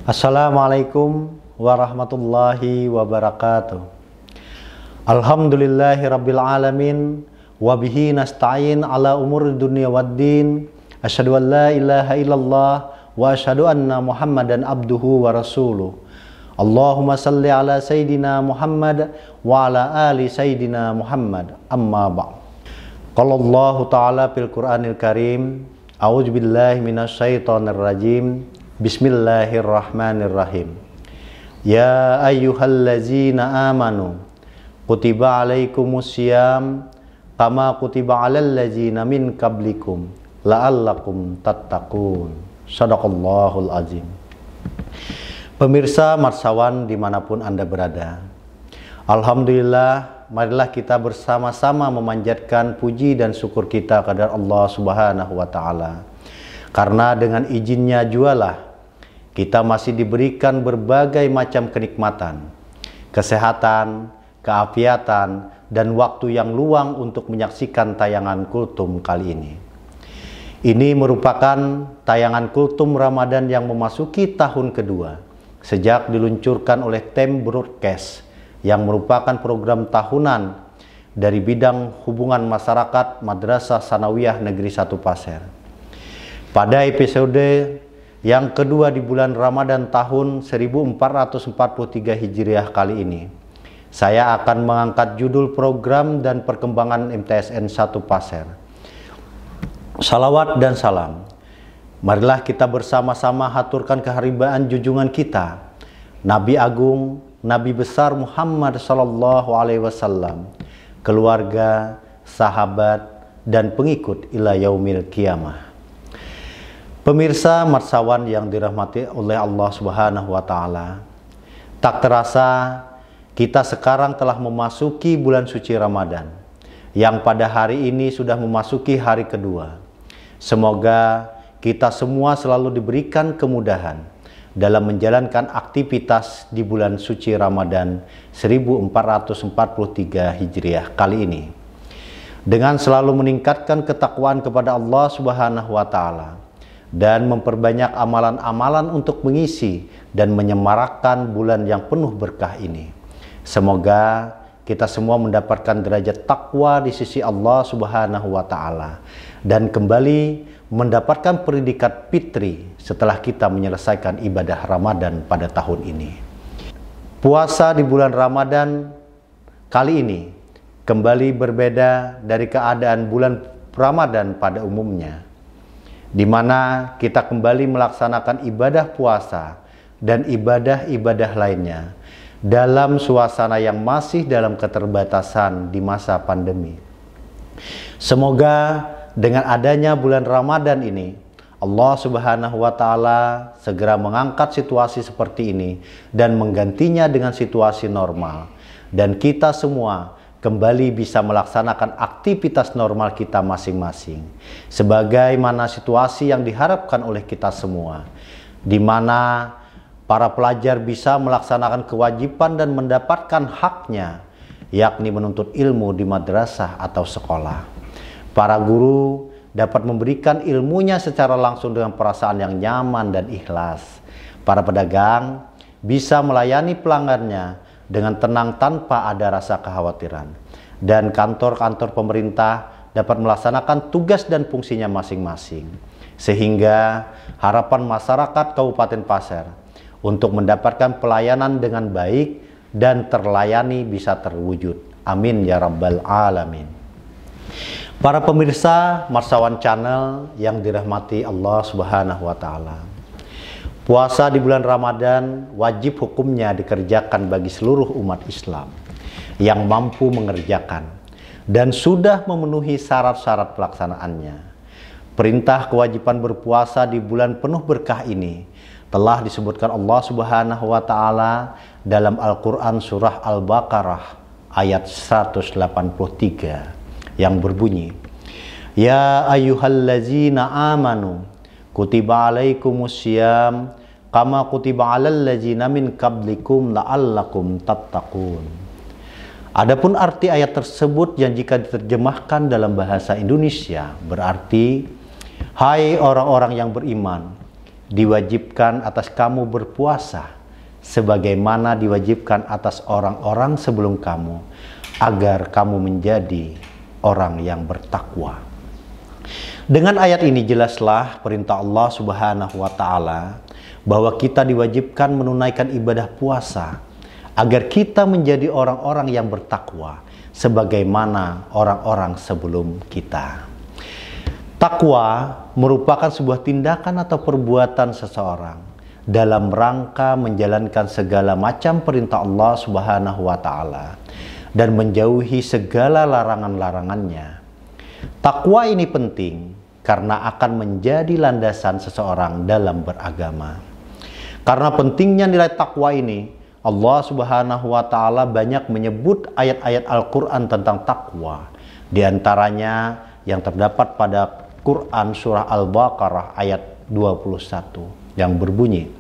Assalamualaikum warahmatullahi wabarakatuh. Alhamdulillahi rabbil alamin, wabihi nasta'in ala umur dunia waddin. Asyhadu an la ilaha illallah wa asyhadu anna Muhammadan abduhu wa rasuluh. Allahumma salli ala Sayyidina Muhammad wa ala ali Sayyidina Muhammad. Amma ba'd. Qala Allah Ta'ala fil Qur'anil Karim, a'udzu billahi minasy syaithanir rajim. Bismillahirrahmanirrahim. Ya ayyuhallazina amanu kutiba alaikumusiyam kama kutiba alal ladzina min qablikum la'allakum tattaqun. Shadaqallahul azim. Pemirsa Marsawan dimanapun Anda berada, alhamdulillah, marilah kita bersama-sama memanjatkan puji dan syukur kita kepada Allah Subhanahu wa Ta'ala. Karena dengan izinnya jualah kita masih diberikan berbagai macam kenikmatan, kesehatan, keafiatan, dan waktu yang luang untuk menyaksikan tayangan Kultum kali ini. Ini merupakan tayangan Kultum Ramadan yang memasuki tahun kedua sejak diluncurkan oleh Tem Broadcast, yang merupakan program tahunan dari bidang hubungan masyarakat Madrasah Sanawiyah Negeri 1 Pasir. Pada episode yang kedua di bulan Ramadan tahun 1443 Hijriah kali ini, saya akan mengangkat judul program dan perkembangan MTSN 1 Pasir. Salawat dan salam, marilah kita bersama-sama haturkan keharibaan junjungan kita, Nabi Agung, Nabi besar Muhammad Sallallahu Alaihi Wasallam, keluarga, sahabat, dan pengikut ila yaumil qiyamah. Pemirsa Marsawan yang dirahmati oleh Allah Subhanahu wa Ta'ala, tak terasa kita sekarang telah memasuki bulan suci Ramadan, yang pada hari ini sudah memasuki hari kedua. Semoga kita semua selalu diberikan kemudahan dalam menjalankan aktivitas di bulan suci Ramadan 1443 Hijriah kali ini, dengan selalu meningkatkan ketakwaan kepada Allah Subhanahu wa Ta'ala dan memperbanyak amalan-amalan untuk mengisi dan menyemarakkan bulan yang penuh berkah ini. Semoga kita semua mendapatkan derajat takwa di sisi Allah Subhanahu wa Ta'ala dan kembali mendapatkan predikat fitri setelah kita menyelesaikan ibadah Ramadan pada tahun ini. Puasa di bulan Ramadan kali ini kembali berbeda dari keadaan bulan Ramadan pada umumnya, di mana kita kembali melaksanakan ibadah puasa dan ibadah-ibadah lainnya dalam suasana yang masih dalam keterbatasan di masa pandemi. Semoga dengan adanya bulan Ramadan ini, Allah Subhanahu wa Ta'ala segera mengangkat situasi seperti ini dan menggantinya dengan situasi normal, dan kita semua kembali bisa melaksanakan aktivitas normal kita masing-masing sebagaimana situasi yang diharapkan oleh kita semua, di mana para pelajar bisa melaksanakan kewajiban dan mendapatkan haknya, yakni menuntut ilmu di madrasah atau sekolah. Para guru dapat memberikan ilmunya secara langsung dengan perasaan yang nyaman dan ikhlas. Para pedagang bisa melayani pelanggannya dengan tenang tanpa ada rasa kekhawatiran. Dan kantor-kantor pemerintah dapat melaksanakan tugas dan fungsinya masing-masing. Sehingga harapan masyarakat Kabupaten Pasir untuk mendapatkan pelayanan dengan baik dan terlayani bisa terwujud. Amin ya rabbal alamin. Para pemirsa Marsawan Channel yang dirahmati Allah Subhanahu wa Ta'ala, puasa di bulan Ramadan wajib hukumnya dikerjakan bagi seluruh umat Islam yang mampu mengerjakan dan sudah memenuhi syarat-syarat pelaksanaannya. Perintah kewajiban berpuasa di bulan penuh berkah ini telah disebutkan Allah Subhanahu wa Ta'ala dalam Al-Quran surah Al-Baqarah ayat 183 yang berbunyi, Ya ayyuhallazina amanu kutiba alaikumusiyam kama kutiba alal ladzina min qablikum la'allakum tattaqun. Adapun arti ayat tersebut yang jika diterjemahkan dalam bahasa Indonesia berarti, hai orang-orang yang beriman, diwajibkan atas kamu berpuasa sebagaimana diwajibkan atas orang-orang sebelum kamu, agar kamu menjadi orang yang bertakwa. Dengan ayat ini jelaslah perintah Allah Subhanahu wa taala bahwa kita diwajibkan menunaikan ibadah puasa agar kita menjadi orang-orang yang bertakwa sebagaimana orang-orang sebelum kita. Takwa merupakan sebuah tindakan atau perbuatan seseorang dalam rangka menjalankan segala macam perintah Allah Subhanahu wa taala dan menjauhi segala larangan-larangannya. Takwa ini penting karena akan menjadi landasan seseorang dalam beragama. Karena pentingnya nilai takwa ini, Allah Subhanahu wa taala banyak menyebut ayat-ayat Al-Qur'an tentang takwa. Di antaranya yang terdapat pada Quran surah Al-Baqarah ayat 21 yang berbunyi,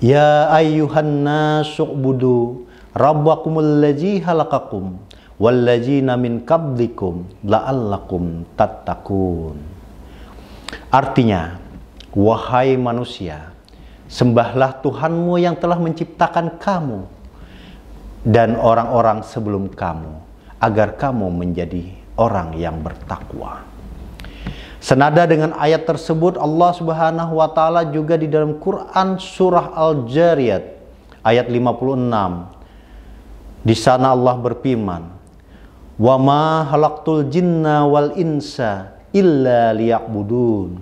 Ya ayyuhan nasu'budu rabbakumul ladzi halaqakum walladzina min qablikum la'allakum tattaqun. Artinya, wahai manusia, sembahlah Tuhanmu yang telah menciptakan kamu dan orang-orang sebelum kamu, agar kamu menjadi orang yang bertakwa. Senada dengan ayat tersebut, Allah Subhanahu wa taala juga di dalam Quran surah Al-Jariyat ayat 56. Di sana Allah berfirman, "Wa ma khalaqtul jinna wal insa illa liya'budun."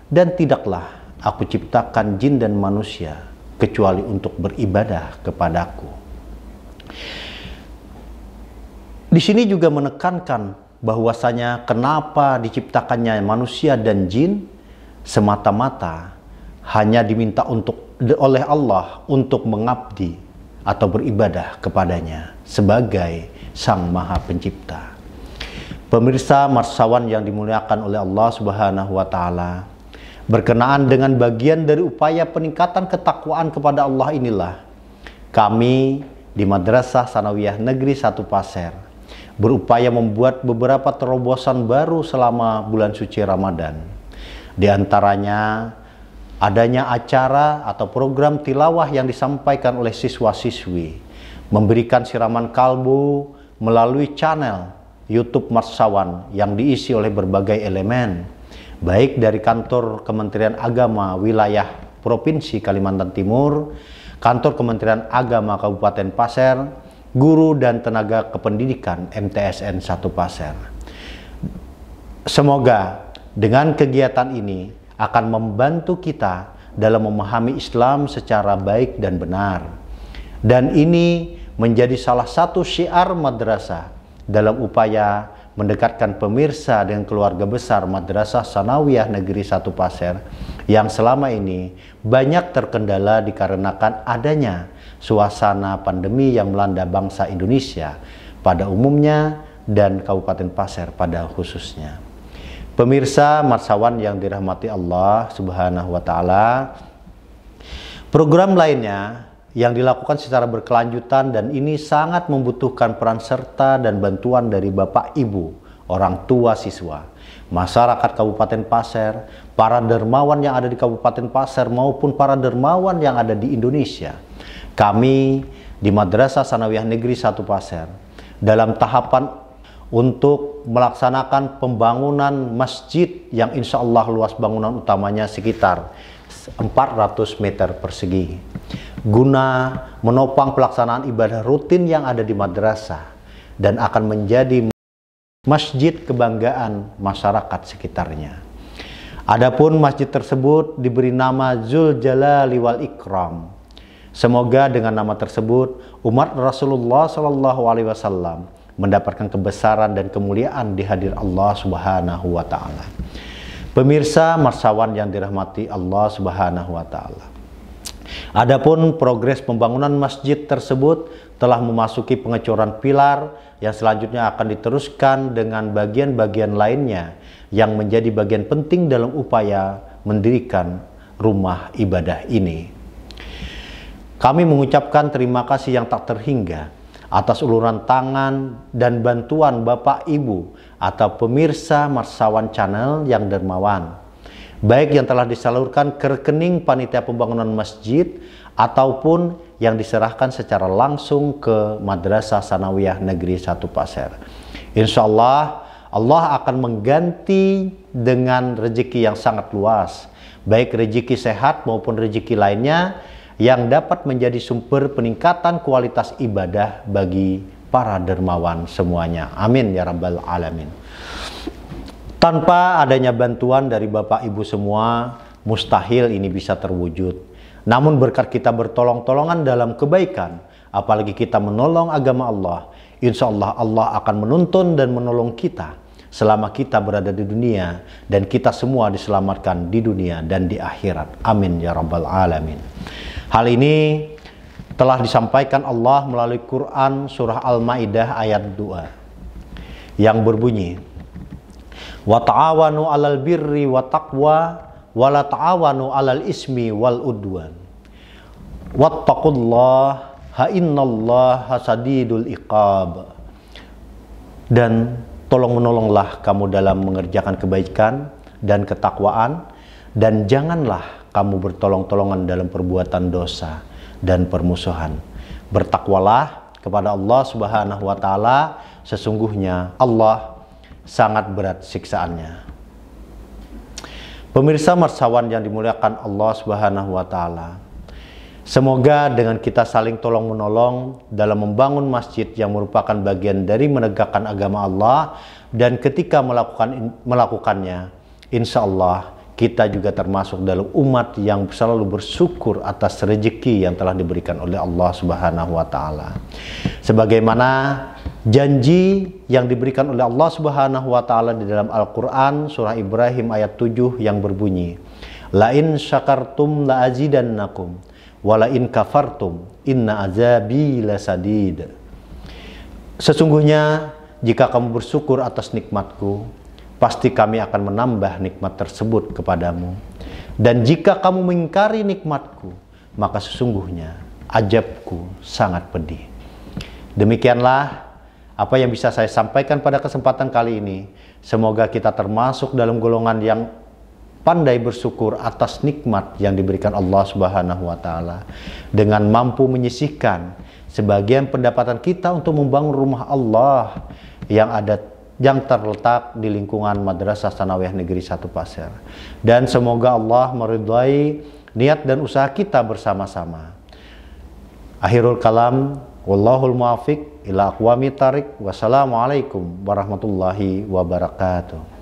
Dan tidaklah aku ciptakan jin dan manusia kecuali untuk beribadah kepadaku. Di sini juga menekankan bahwasanya kenapa diciptakannya manusia dan jin semata-mata hanya diminta oleh Allah untuk mengabdi atau beribadah kepadanya sebagai Sang Maha Pencipta. Pemirsa marsawan yang dimuliakan oleh Allah Subhanahu wa taala, berkenaan dengan bagian dari upaya peningkatan ketakwaan kepada Allah inilah kami di Madrasah Tsanawiyah Negeri 1 Pasir berupaya membuat beberapa terobosan baru selama bulan suci Ramadan. Di antaranya adanya acara atau program tilawah yang disampaikan oleh siswa-siswi, memberikan siraman kalbu melalui channel YouTube Marsawan yang diisi oleh berbagai elemen, baik dari kantor Kementerian Agama wilayah Provinsi Kalimantan Timur, kantor Kementerian Agama Kabupaten Pasir, guru dan tenaga kependidikan MTSN 1 Pasir. Semoga dengan kegiatan ini akan membantu kita dalam memahami Islam secara baik dan benar. Dan ini menjadi salah satu syiar madrasah dalam upaya mendekatkan pemirsa dengan keluarga besar Madrasah Tsanawiyah Negeri 1 Pasir yang selama ini banyak terkendala dikarenakan adanya suasana pandemi yang melanda bangsa Indonesia pada umumnya dan Kabupaten Pasir pada khususnya. Pemirsa marsawan yang dirahmati Allah Subhanahu wa taala, program lainnya yang dilakukan secara berkelanjutan dan ini sangat membutuhkan peran serta dan bantuan dari Bapak Ibu, orang tua siswa, masyarakat Kabupaten Pasir, para dermawan yang ada di Kabupaten Pasir maupun para dermawan yang ada di Indonesia. Kami di Madrasah Tsanawiyah Negeri 1 Pasir dalam tahapan untuk melaksanakan pembangunan masjid yang insya Allah luas bangunan utamanya sekitar 400 meter persegi guna menopang pelaksanaan ibadah rutin yang ada di madrasah dan akan menjadi masjid kebanggaan masyarakat sekitarnya. Adapun masjid tersebut diberi nama Dzul Jalali wal Ikram. Semoga dengan nama tersebut umat Rasulullah SAW mendapatkan kebesaran dan kemuliaan di hadir Allah Subhanahu wa taala. Pemirsa marsawan yang dirahmati Allah Subhanahu wa taala. Adapun progres pembangunan masjid tersebut telah memasuki pengecoran pilar yang selanjutnya akan diteruskan dengan bagian-bagian lainnya yang menjadi bagian penting dalam upaya mendirikan rumah ibadah ini. Kami mengucapkan terima kasih yang tak terhingga atas uluran tangan dan bantuan Bapak Ibu atau pemirsa Marsawan Channel yang dermawan. baik yang telah disalurkan ke rekening panitia pembangunan masjid ataupun yang diserahkan secara langsung ke Madrasah Sanawiyah Negeri 1 Pasir. Insya Allah, Allah akan mengganti dengan rezeki yang sangat luas, baik rezeki sehat maupun rezeki lainnya yang dapat menjadi sumber peningkatan kualitas ibadah bagi para dermawan semuanya. Amin ya rabbal alamin. Tanpa adanya bantuan dari Bapak Ibu semua, mustahil ini bisa terwujud. Namun berkat kita bertolong-tolongan dalam kebaikan, apalagi kita menolong agama Allah, insya Allah Allah akan menuntun dan menolong kita selama kita berada di dunia, dan kita semua diselamatkan di dunia dan di akhirat. Amin ya rabbal alamin. Hal ini telah disampaikan Allah melalui Quran surah Al-Maidah ayat 2 yang berbunyi, wa ta'awanu 'alal birri wa taqwa wa la ta'awanu 'alal ismi wal udwan wattaqullaha innallaha sadidul iqab. Dan tolong menolonglah kamu dalam mengerjakan kebaikan dan ketakwaan, dan janganlah kamu bertolong-tolongan dalam perbuatan dosa dan permusuhan. Bertakwalah kepada Allah Subhanahu wa taala, sesungguhnya Allah sangat berat siksaannya. Pemirsa marsawan yang dimuliakan Allah Subhanahu wa taala, semoga dengan kita saling tolong menolong dalam membangun masjid yang merupakan bagian dari menegakkan agama Allah, dan ketika melakukannya, insya Allah kita juga termasuk dalam umat yang selalu bersyukur atas rezeki yang telah diberikan oleh Allah Subhanahu wa taala. Sebagaimana janji yang diberikan oleh Allah Subhanahu wa taala di dalam Al-Qur'an surah Ibrahim ayat 7 yang berbunyi, la in syakartum la azidannakum wala in kafartum inna azabi lasadid. Sesungguhnya jika kamu bersyukur atas nikmatku, pasti kami akan menambah nikmat tersebut kepadamu. Dan jika kamu mengingkari nikmatku, maka sesungguhnya azabku sangat pedih. Demikianlah apa yang bisa saya sampaikan pada kesempatan kali ini. Semoga kita termasuk dalam golongan yang pandai bersyukur atas nikmat yang diberikan Allah Subhanahu wa taala, dengan mampu menyisihkan sebagian pendapatan kita untuk membangun rumah Allah yang terletak di lingkungan Madrasah Sanawiyah Negeri 1 Pasir. Dan semoga Allah meridhai niat dan usaha kita bersama-sama. Akhirul kalam, wallahul muwaffiq ila aqwamit thariq. Wassalamualaikum warahmatullahi wabarakatuh.